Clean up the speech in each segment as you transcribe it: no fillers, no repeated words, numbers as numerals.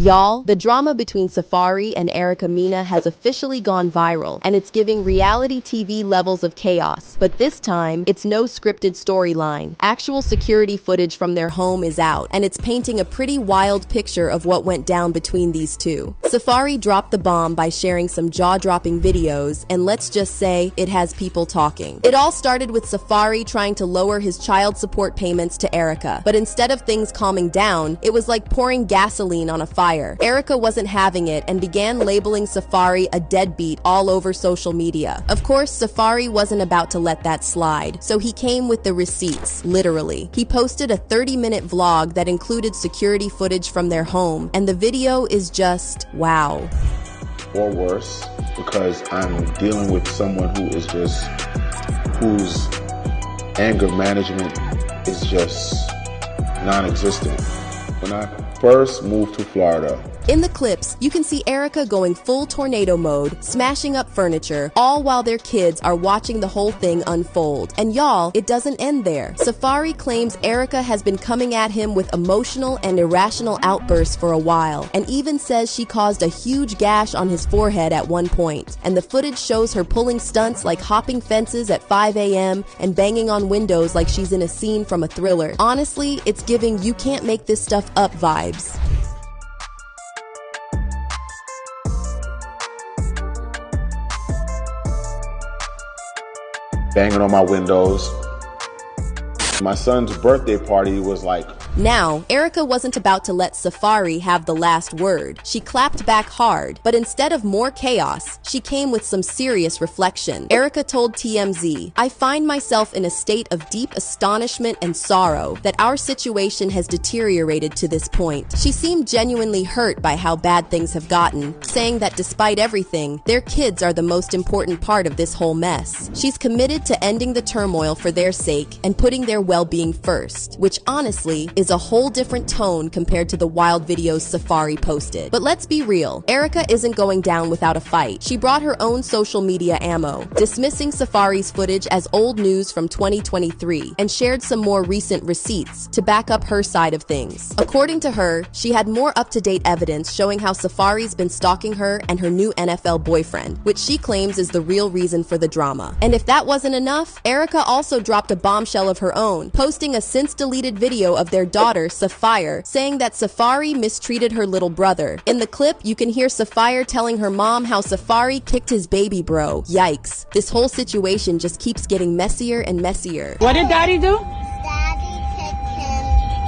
Y'all, the drama between Safaree and Mena has officially gone viral, and it's giving reality TV levels of chaos. But this time, it's no scripted storyline. Actual security footage from their home is out, and it's painting a pretty wild picture of what went down between these two. Safaree dropped the bomb by sharing some jaw-dropping videos, and let's just say, it has people talking. It all started with Safaree trying to lower his child support payments to Erica, but instead of things calming down, it was like pouring gasoline on a fire. Erica wasn't having it and began labeling Safaree a deadbeat all over social media. Of course, Safaree wasn't about to let that slide, so he came with the receipts, literally. He posted a 30-minute vlog that included security footage from their home, and the video is just wow. Or worse, because I'm dealing with someone whose anger management is just non-existent. When I first moved to Florida, in the clips, you can see Erica going full tornado mode, smashing up furniture, all while their kids are watching the whole thing unfold. And y'all, it doesn't end there. Safaree claims Erica has been coming at him with emotional and irrational outbursts for a while, and even says she caused a huge gash on his forehead at one point. And the footage shows her pulling stunts like hopping fences at 5 a.m. and banging on windows like she's in a scene from a thriller. Honestly, it's giving "you can't make this stuff up" vibes. Banging on my windows. My son's birthday party was like... Now, Erica wasn't about to let Safaree have the last word. She clapped back hard, but instead of more chaos, she came with some serious reflection. Erica told TMZ, "I find myself in a state of deep astonishment and sorrow that our situation has deteriorated to this point." She seemed genuinely hurt by how bad things have gotten, saying that despite everything, their kids are the most important part of this whole mess. She's committed to ending the turmoil for their sake and putting their well-being first, which honestly is a whole different tone compared to the wild videos Safaree posted. But let's be real, Erica isn't going down without a fight. She brought her own social media ammo, dismissing Safaree's footage as old news from 2023, and shared some more recent receipts to back up her side of things. According to her, she had more up-to-date evidence showing how Safaree's been stalking her and her new NFL boyfriend, which she claims is the real reason for the drama. And if that wasn't enough, Erica also dropped a bombshell of her own, posting a since-deleted video of their daughter, Safaree, saying that Safaree mistreated her little brother. In the clip, you can hear Safaree telling her mom how Safaree kicked his baby bro. Yikes. This whole situation just keeps getting messier and messier. What did Daddy do? Daddy kicked him.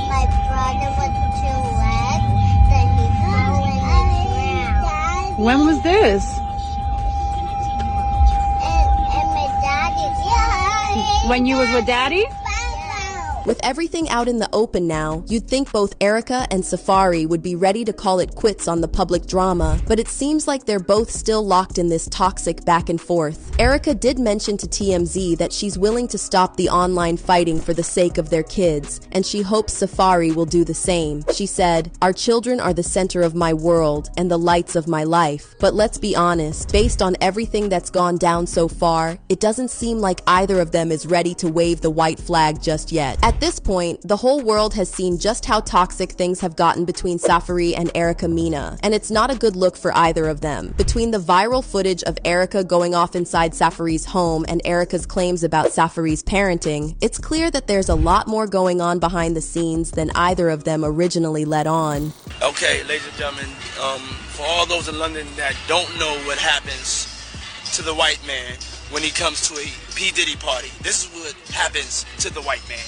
My brother with 2 legs. Then he fell in the ground. When was this? And my daddy. When you was with Daddy? With everything out in the open now, you'd think both Erica and Safaree would be ready to call it quits on the public drama, but it seems like they're both still locked in this toxic back and forth. Erica did mention to TMZ that she's willing to stop the online fighting for the sake of their kids, and she hopes Safaree will do the same. She said, "Our children are the center of my world and the lights of my life." But let's be honest, based on everything that's gone down so far, it doesn't seem like either of them is ready to wave the white flag just yet. At this point, the whole world has seen just how toxic things have gotten between Safaree and Mena, and it's not a good look for either of them. Between the viral footage of Erica going off inside Safaree's home and Erica's claims about Safaree's parenting, it's clear that there's a lot more going on behind the scenes than either of them originally let on. Okay, ladies and gentlemen, for all those in London that don't know what happens to the white man when he comes to a P. Diddy party, this is what happens to the white man.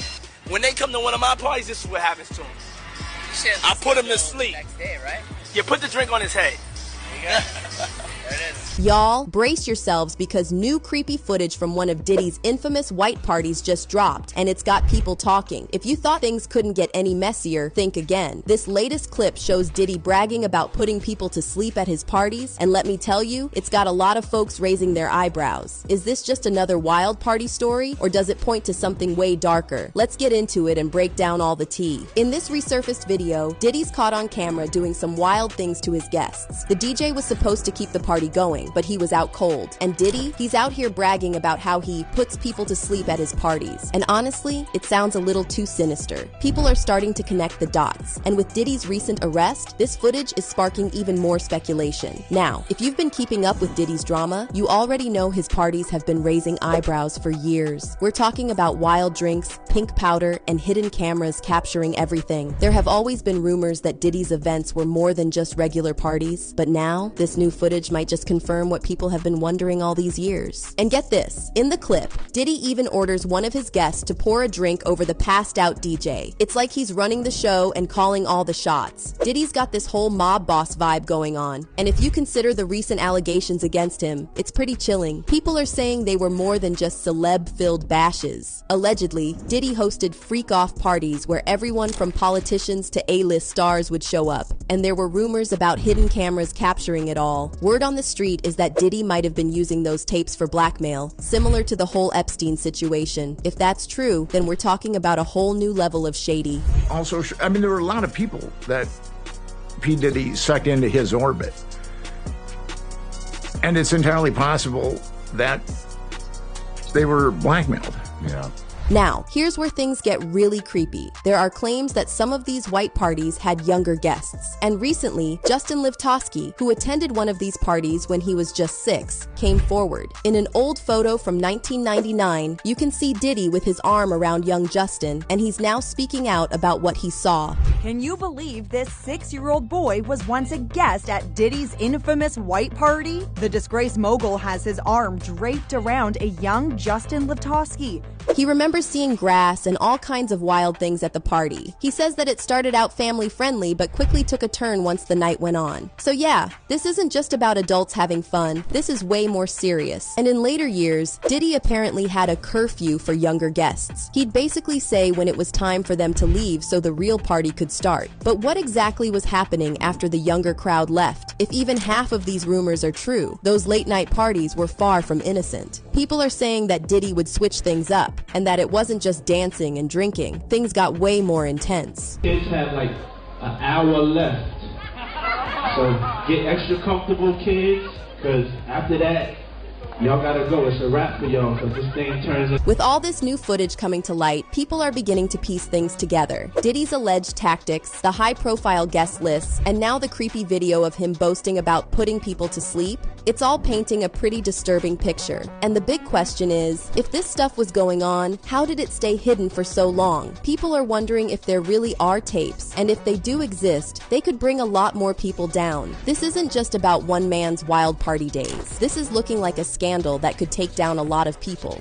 When they come to one of my parties, this is what happens to him. I put him to sleep. Next day, right? You put the drink on his head. There you go. There it is. Y'all, brace yourselves because new creepy footage from one of Diddy's infamous white parties just dropped, and it's got people talking. If you thought things couldn't get any messier, think again. This latest clip shows Diddy bragging about putting people to sleep at his parties, and let me tell you, it's got a lot of folks raising their eyebrows. Is this just another wild party story, or does it point to something way darker? Let's get into it and break down all the tea. In this resurfaced video, Diddy's caught on camera doing some wild things to his guests. The DJ was supposed to keep the party party going, but he was out cold. And Diddy, he's out here bragging about how he puts people to sleep at his parties. And honestly, it sounds a little too sinister. People are starting to connect the dots. And with Diddy's recent arrest, this footage is sparking even more speculation. Now, if you've been keeping up with Diddy's drama, you already know his parties have been raising eyebrows for years. We're talking about wild drinks, pink powder, and hidden cameras capturing everything. There have always been rumors that Diddy's events were more than just regular parties, but now, this new footage might just confirm what people have been wondering all these years. And get this, in the clip, Diddy even orders one of his guests to pour a drink over the passed out DJ. It's like he's running the show and calling all the shots. Diddy's got this whole mob boss vibe going on, and if you consider the recent allegations against him, it's pretty chilling. People are saying they were more than just celeb-filled bashes. Allegedly, Diddy hosted freak-off parties where everyone from politicians to A-list stars would show up, and there were rumors about hidden cameras capturing it all. Word on the street is that Diddy might have been using those tapes for blackmail, similar to the whole Epstein situation. If that's true, then we're talking about a whole new level of shady. Also, I mean, there were a lot of people that P. Diddy sucked into his orbit. And it's entirely possible that they were blackmailed. Yeah. Now, here's where things get really creepy. There are claims that some of these white parties had younger guests. And recently, Justin Livtoski, who attended one of these parties when he was just 6, came forward. In an old photo from 1999, you can see Diddy with his arm around young Justin, and he's now speaking out about what he saw. Can you believe this 6-year-old boy was once a guest at Diddy's infamous white party? The disgraced mogul has his arm draped around a young Justin Livtoski. He remembers seeing grass and all kinds of wild things at the party. He says that it started out family-friendly but quickly took a turn once the night went on. So yeah, this isn't just about adults having fun, this is way more serious. And in later years, Diddy apparently had a curfew for younger guests. He'd basically say when it was time for them to leave so the real party could start. But what exactly was happening after the younger crowd left? If even half of these rumors are true, those late-night parties were far from innocent. People are saying that Diddy would switch things up, and that it wasn't just dancing and drinking. Things got way more intense. Kids have like an hour left. So get extra comfortable, kids, because after that, y'all gotta go. It's a wrap for y'all, because this thing turns into... With all this new footage coming to light, people are beginning to piece things together. Diddy's alleged tactics, the high-profile guest lists, and now the creepy video of him boasting about putting people to sleep. It's all painting a pretty disturbing picture. And the big question is, if this stuff was going on, how did it stay hidden for so long? People are wondering if there really are tapes, and if they do exist, they could bring a lot more people down. This isn't just about one man's wild party days. This is looking like a scandal that could take down a lot of people.